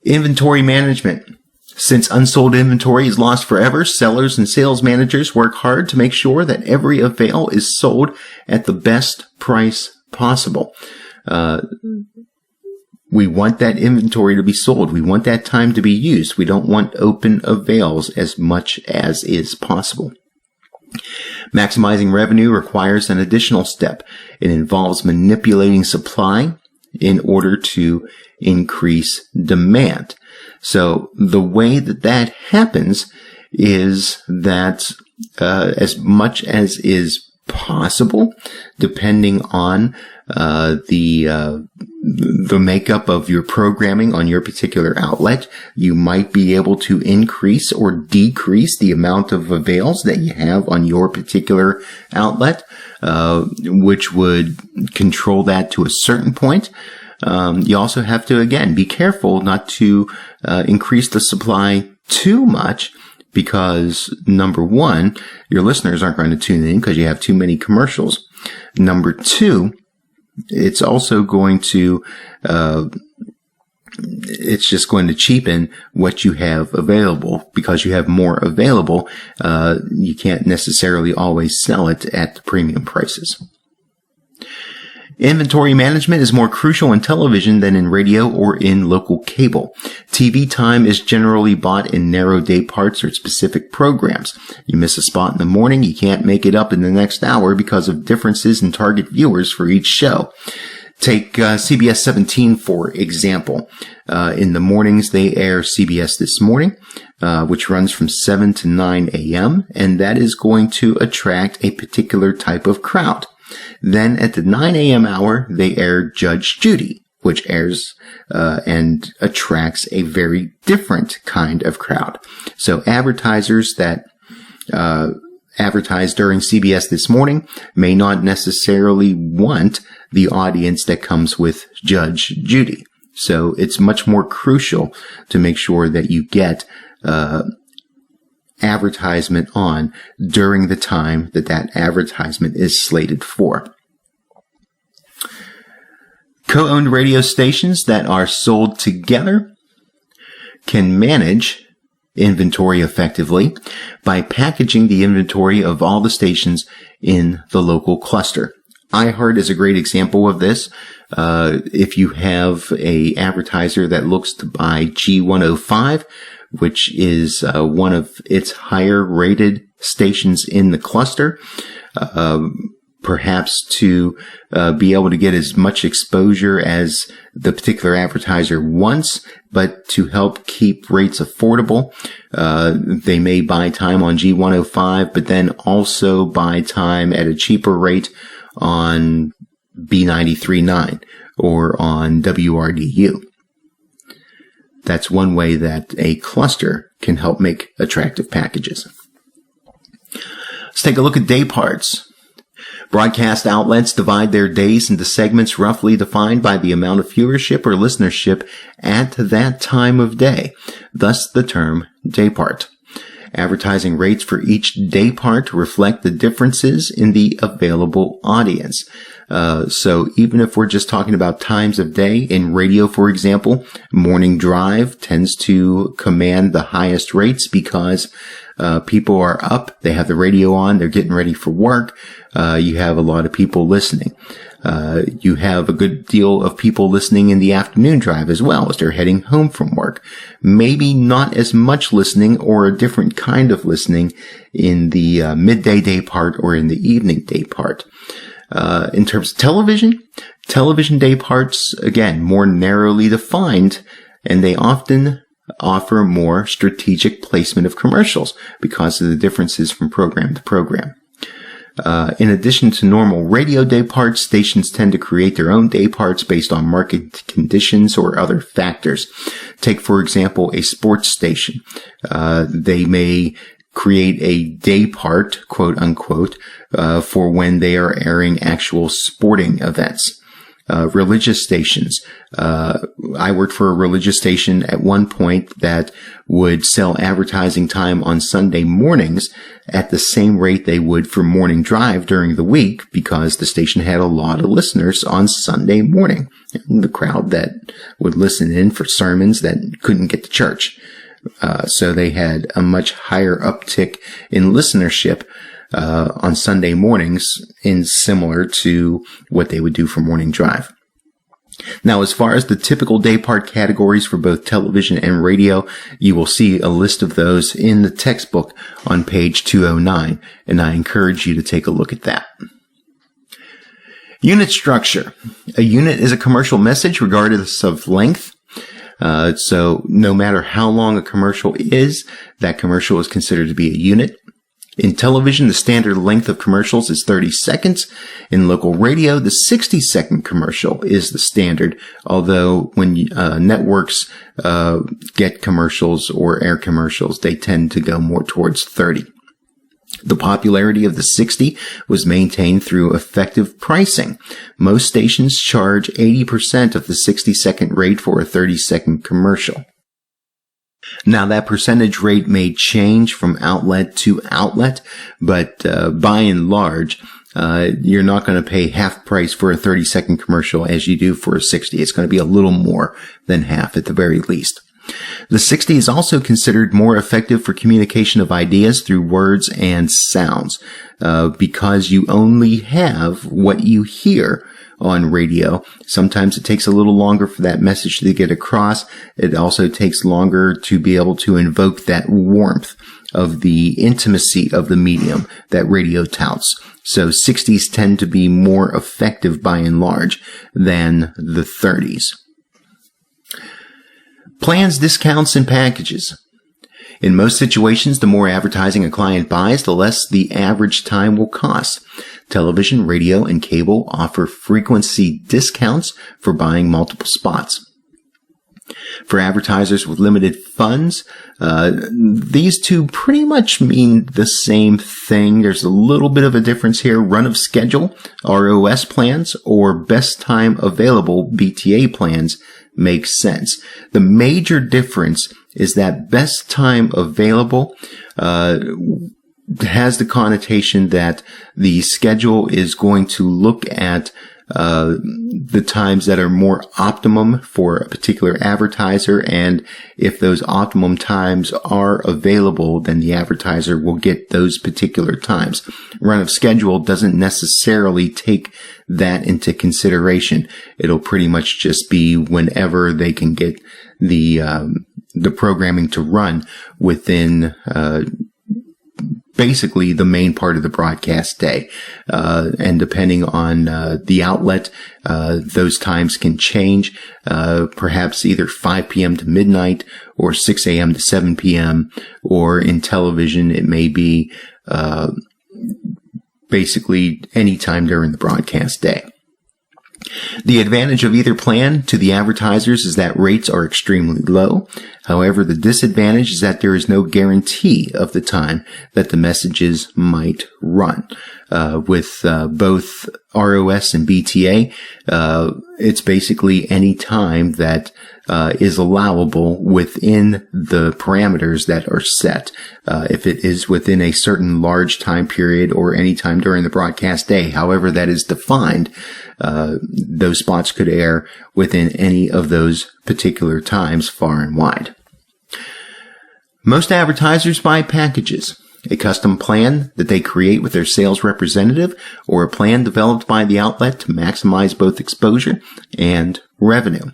Inventory management. Since unsold inventory is lost forever, sellers and sales managers work hard to make sure that every avail is sold at the best price possible. We want that inventory to be sold. We want that time to be used. We don't want open avails as much as is possible. Maximizing revenue requires an additional step. It involves manipulating supply in order to increase demand. So the way that happens is that as much as is possible, depending on the makeup of your programming on your particular outlet, you might be able to increase or decrease the amount of avails that you have on your particular outlet, which would control that to a certain point. You also have to, again, be careful not to increase the supply too much, because number one, your listeners aren't going to tune in because you have too many commercials. Number two, it's also going to, it's just going to cheapen what you have available. Because you have more available, you can't necessarily always sell it at the premium prices. Inventory management is more crucial in television than in radio or in local cable. TV time is generally bought in narrow day parts or specific programs. You miss a spot in the morning, you can't make it up in the next hour because of differences in target viewers for each show. Take CBS 17, for example. In the mornings, they air CBS This Morning, which runs from 7 to 9 a.m., and that is going to attract a particular type of crowd. Then at the 9 a.m. hour, they air Judge Judy, which airs and attracts a very different kind of crowd. So advertisers that advertise during CBS This Morning may not necessarily want the audience that comes with Judge Judy. So it's much more crucial to make sure that you get advertisement on during the time that advertisement is slated for. Co-owned radio stations that are sold together can manage inventory effectively by packaging the inventory of all the stations in the local cluster. iHeart is a great example of this. If you have a advertiser that looks to buy G105, which is one of its higher rated stations in the cluster, perhaps to be able to get as much exposure as the particular advertiser wants, but to help keep rates affordable, they may buy time on G105, but then also buy time at a cheaper rate on B93.9 or on WRDU. That's one way that a cluster can help make attractive packages. Let's take a look at Dayparts. Broadcast outlets divide their days into segments roughly defined by the amount of viewership or listenership at that time of day, thus the term daypart. Advertising rates for each daypart reflect the differences in the available audience. So even if we're just talking about times of day, in radio, for example, morning drive tends to command the highest rates because people are up, they have the radio on, they're getting ready for work. You have a lot of people listening. You have a good deal of people listening in the afternoon drive as well as they're heading home from work. Maybe not as much listening or a different kind of listening in the midday day part or in the evening day part. In terms of television day parts, again, more narrowly defined, and they often offer more strategic placement of commercials because of the differences from program to program. In addition to normal radio day parts, stations tend to create their own day parts based on market conditions or other factors. Take, for example, a sports station. They may create a day part, quote unquote, for when they are airing actual sporting events. religious stations. I worked for a religious station at one point that would sell advertising time on Sunday mornings at the same rate they would for morning drive during the week, because the station had a lot of listeners on Sunday morning. The crowd that would listen in for sermons that couldn't get to church. So they had a much higher uptick in listenership on Sunday mornings, in similar to what they would do for morning drive. Now, as far as the typical daypart categories for both television and radio, you will see a list of those in the textbook on page 209, and I encourage you to take a look at that. Unit structure. A unit is a commercial message regardless of length. So no matter how long a commercial is, that commercial is considered to be a unit. In television, the standard length of commercials is 30 seconds. In local radio, the 60-second commercial is the standard, although when networks get commercials or air commercials, they tend to go more towards 30. The popularity of the 60 was maintained through effective pricing. Most stations charge 80% of the 60-second rate for a 30-second commercial. Now, that percentage rate may change from outlet to outlet, but by and large, you're not going to pay half price for a 30-second commercial as you do for a 60. It's going to be a little more than half at the very least. The 60 is also considered more effective for communication of ideas through words and sounds, because you only have what you hear on radio. Sometimes it takes a little longer for that message to get across. It also takes longer to be able to invoke that warmth of the intimacy of the medium that radio touts. So 60s tend to be more effective by and large than the 30s. Plans, discounts, and packages. In most situations, the more advertising a client buys, the less the average time will cost. Television, radio, and cable offer frequency discounts for buying multiple spots. For advertisers with limited funds, these two pretty much mean the same thing. There's a little bit of a difference here. Run of schedule, ROS plans, or best time available, BTA plans, makes sense. The major difference is that best time available has the connotation that the schedule is going to look at the times that are more optimum for a particular advertiser, and if those optimum times are available, then the advertiser will get those particular times. Run of schedule doesn't necessarily take that into consideration. It'll pretty much just be whenever they can get the programming to run within basically the main part of the broadcast day. And depending on the outlet, those times can change, perhaps either 5 p.m. to midnight or 6 a.m. to 7 p.m. Or in television, it may be basically any time during the broadcast day. The advantage of either plan to the advertisers is that rates are extremely low. However, the disadvantage is that there is no guarantee of the time that the messages might run. With both ROS and BTA, it's basically any time that is allowable within the parameters that are set. If it is within a certain large time period or any time during the broadcast day, however that is defined, those spots could air within any of those particular times far and wide. Most advertisers buy packages. A custom plan that they create with their sales representative, or a plan developed by the outlet to maximize both exposure and revenue.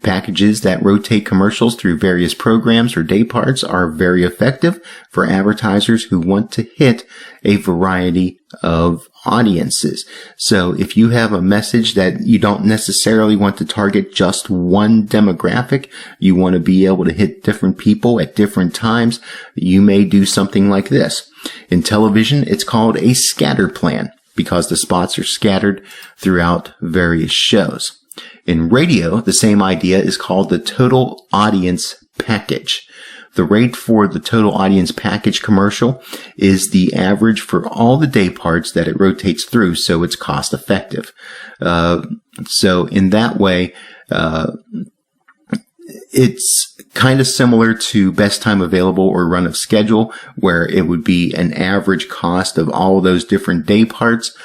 Packages that rotate commercials through various programs or dayparts are very effective for advertisers who want to hit a variety of audiences. So if you have a message that you don't necessarily want to target just one demographic, you want to be able to hit different people at different times, you may do something like this. In television, it's called a scatter plan because the spots are scattered throughout various shows. In radio, the same idea is called the total audience package. The rate for the total audience package commercial is the average for all the day parts that it rotates through, so it's cost effective. So in that way, it's kind of similar to best time available or run of schedule, where it would be an average cost of all of those different day parts,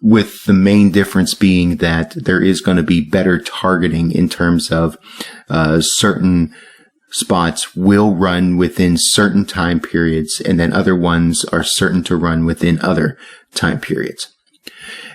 with the main difference being that there is going to be better targeting in terms of certain spots will run within certain time periods, and then other ones are certain to run within other time periods.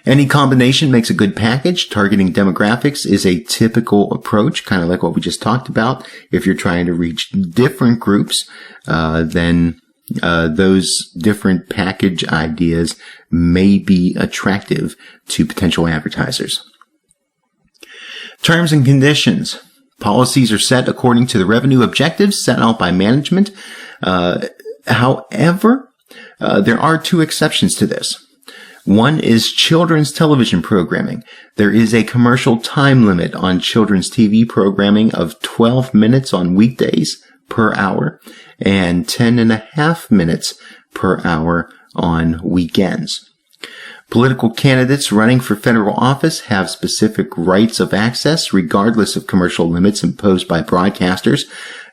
Any combination makes a good package. Targeting demographics is a typical approach, kind of like what we just talked about. If you're trying to reach different groups, then those different package ideas may be attractive to potential advertisers. Terms and conditions. Policies are set according to the revenue objectives set out by management. However, there are two exceptions to this. One is children's television programming. There is a commercial time limit on children's TV programming of 12 minutes on weekdays per hour and 10.5 minutes per hour on weekends. Political candidates running for federal office have specific rights of access regardless of commercial limits imposed by broadcasters.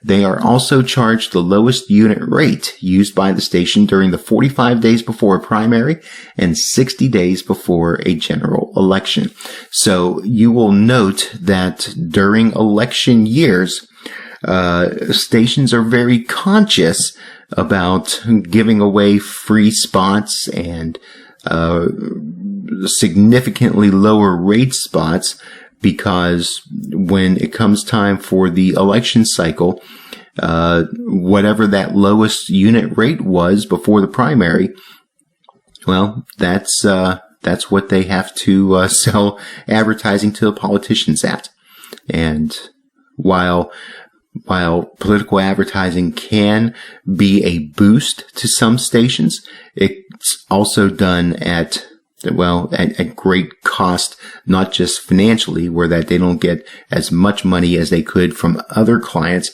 They are also charged the lowest unit rate used by the station during the 45 days before a primary and 60 days before a general election. So you will note that during election years, stations are very conscious about giving away free spots and significantly lower rate spots, because when it comes time for the election cycle, whatever that lowest unit rate was before the primary, well, that's what they have to sell advertising to the politicians at. And while political advertising can be a boost to some stations, it's also done at great cost, not just financially, where that they don't get as much money as they could from other clients,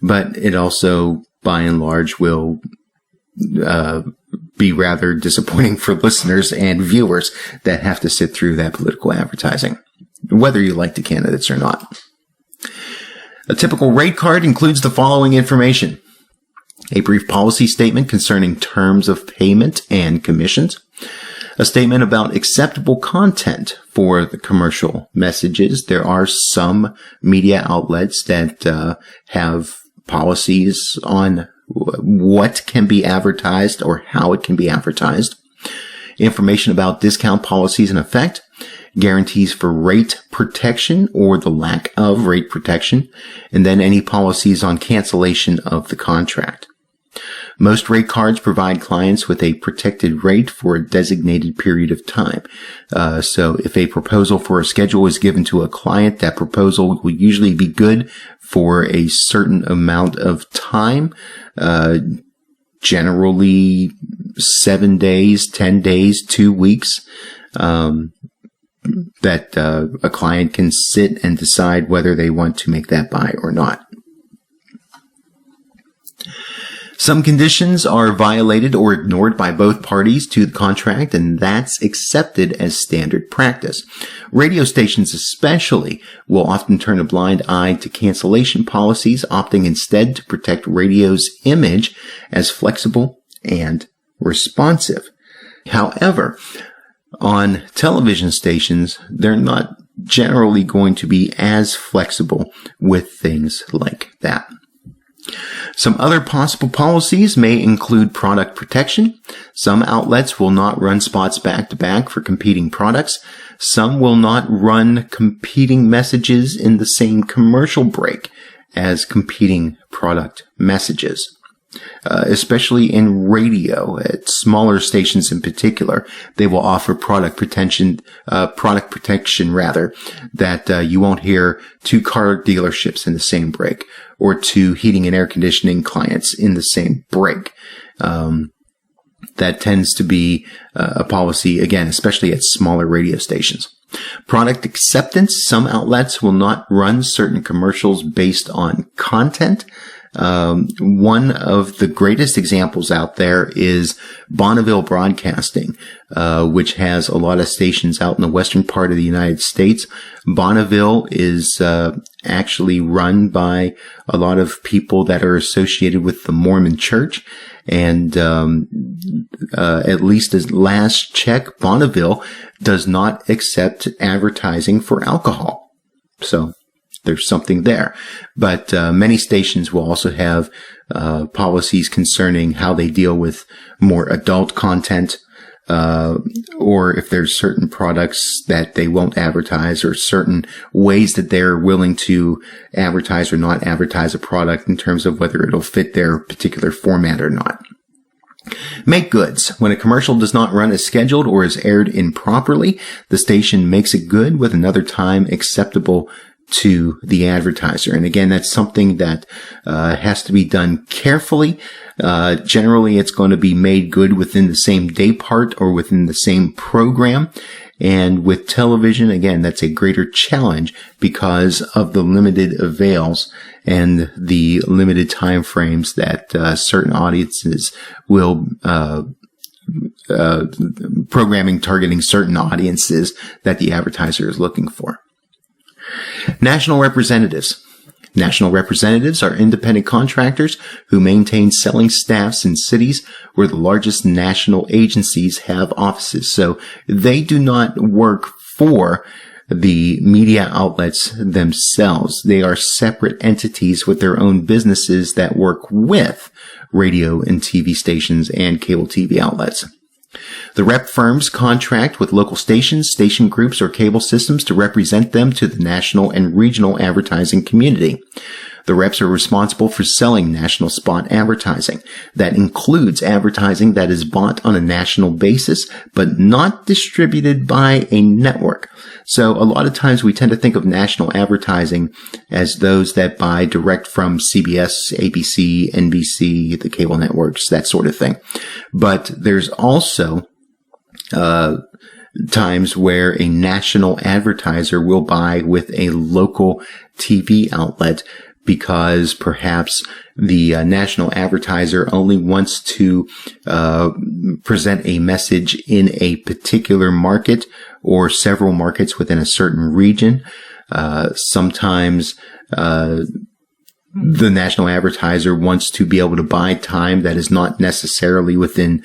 but it also, by and large, will be rather disappointing for listeners and viewers that have to sit through that political advertising, whether you like the candidates or not. A typical rate card includes the following information: a brief policy statement concerning terms of payment and commissions, a statement about acceptable content for the commercial messages. There are some media outlets that have policies on what can be advertised or how it can be advertised. Information about discount policies in effect, guarantees for rate protection or the lack of rate protection, and then any policies on cancellation of the contract. Most rate cards provide clients with a protected rate for a designated period of time. So if a proposal for a schedule is given to a client, that proposal will usually be good for a certain amount of time, generally 7 days, 10 days, 2 weeks, that a client can sit and decide whether they want to make that buy or not. Some conditions are violated or ignored by both parties to the contract, and that's accepted as standard practice. Radio stations especially will often turn a blind eye to cancellation policies, opting instead to protect radio's image as flexible and responsive. However, on television stations, they're not generally going to be as flexible with things like that. Some other possible policies may include product protection. Some outlets will not run spots back to back for competing products. Some will not run competing messages in the same commercial break as competing product messages. Especially in radio, at smaller stations in particular, they will offer product protection that you won't hear 2 car dealerships in the same break or 2 heating and air conditioning clients in the same break. That tends to be a policy, again, especially at smaller radio stations. Product acceptance. Some outlets will not run certain commercials based on content. One of the greatest examples out there is Bonneville Broadcasting, which has a lot of stations out in the western part of the United States. Bonneville is actually run by a lot of people that are associated with the Mormon Church. And at least as last check, Bonneville does not accept advertising for alcohol. So there's something there. But many stations will also have policies concerning how they deal with more adult content, or if there's certain products that they won't advertise, or certain ways that they're willing to advertise or not advertise a product in terms of whether it'll fit their particular format or not. Make goods. When a commercial does not run as scheduled or is aired improperly, the station makes it good with another time acceptable to the advertiser. And again, that's something that has to be done carefully. Generally, it's going to be made good within the same day part or within the same program. And with television, again, that's a greater challenge because of the limited avails and the limited time frames that certain audiences will programming targeting certain audiences that the advertiser is looking for. National representatives. National representatives are independent contractors who maintain selling staffs in cities where the largest national agencies have offices. So they do not work for the media outlets themselves. They are separate entities with their own businesses that work with radio and TV stations and cable TV outlets. The rep firms contract with local stations, station groups, or cable systems to represent them to the national and regional advertising community. The reps are responsible for selling national spot advertising. That includes advertising that is bought on a national basis, but not distributed by a network. So a lot of times we tend to think of national advertising as those that buy direct from CBS, ABC, NBC, the cable networks, that sort of thing. But there's also times where a national advertiser will buy with a local TV outlet because perhaps the national advertiser only wants to present a message in a particular market or several markets within a certain region. Sometimes the national advertiser wants to be able to buy time that is not necessarily within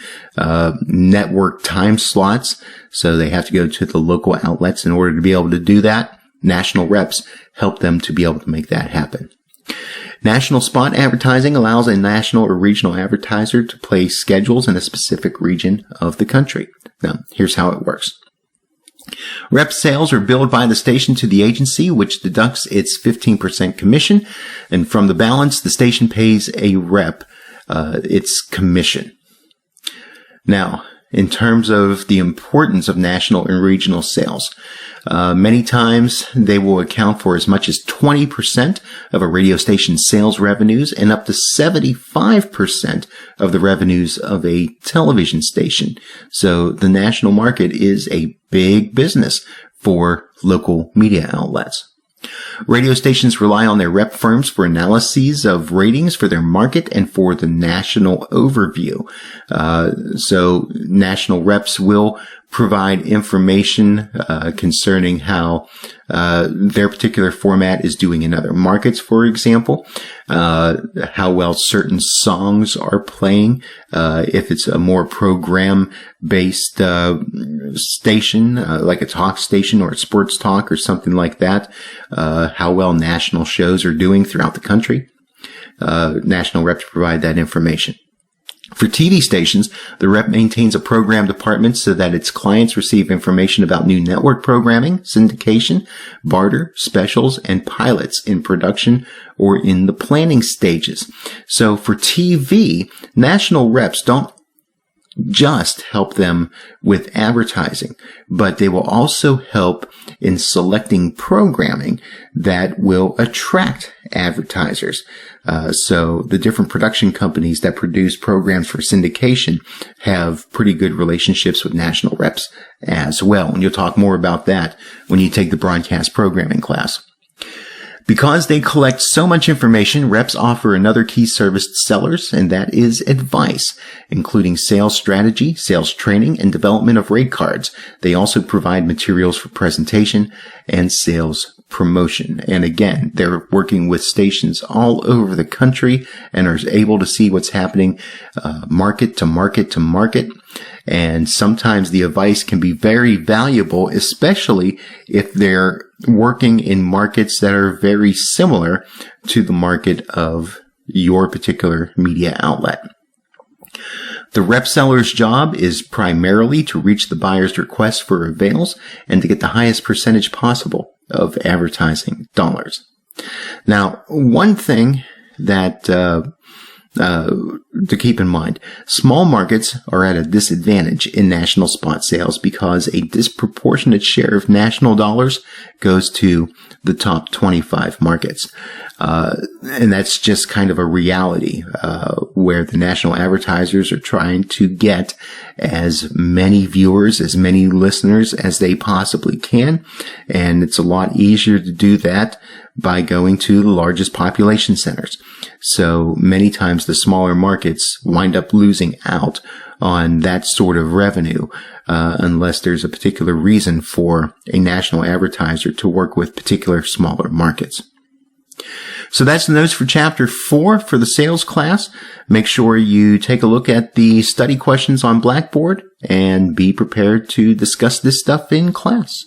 network time slots, so they have to go to the local outlets in order to be able to do that. National reps help them to be able to make that happen. National spot advertising allows a national or regional advertiser to play schedules in a specific region of the country. Now, here's how it works. Rep sales are billed by the station to the agency, which deducts its 15% commission, and from the balance, the station pays a rep its commission. Now, in terms of the importance of national and regional sales, many times they will account for as much as 20% of a radio station's sales revenues and up to 75% of the revenues of a television station. So the national market is a big business for local media outlets. Radio stations rely on their rep firms for analyses of ratings for their market and for the national overview. So national reps will provide information concerning how their particular format is doing in other markets, for example, how well certain songs are playing, if it's a more program-based station, like a talk station or a sports talk or something like that, how well national shows are doing throughout the country. National reps provide that information. For TV stations, the rep maintains a program department so that its clients receive information about new network programming, syndication, barter, specials, and pilots in production or in the planning stages. So for TV, national reps don't just help them with advertising, but they will also help in selecting programming that will attract advertisers. So the different production companies that produce programs for syndication have pretty good relationships with national reps as well. And you'll talk more about that when you take the broadcast programming class. Because they collect so much information, reps offer another key service to sellers, and that is advice, including sales strategy, sales training, and development of rate cards. They also provide materials for presentation and sales promotion. And again, they're working with stations all over the country and are able to see what's happening market to market to market. And sometimes the advice can be very valuable, especially if they're working in markets that are very similar to the market of your particular media outlet. The rep seller's job is primarily to reach the buyer's request for avails and to get the highest percentage possible of advertising dollars. Now, one thing that to keep in mind, small markets are at a disadvantage in national spot sales because a disproportionate share of national dollars goes to the top 25 markets. And that's just kind of a reality, where the national advertisers are trying to get as many viewers, as many listeners as they possibly can. And it's a lot easier to do that by going to the largest population centers. So many times the smaller markets wind up losing out on that sort of revenue, unless there's a particular reason for a national advertiser to work with particular smaller markets. So that's the notes for Chapter 4 for the sales class. Make sure you take a look at the study questions on Blackboard and be prepared to discuss this stuff in class.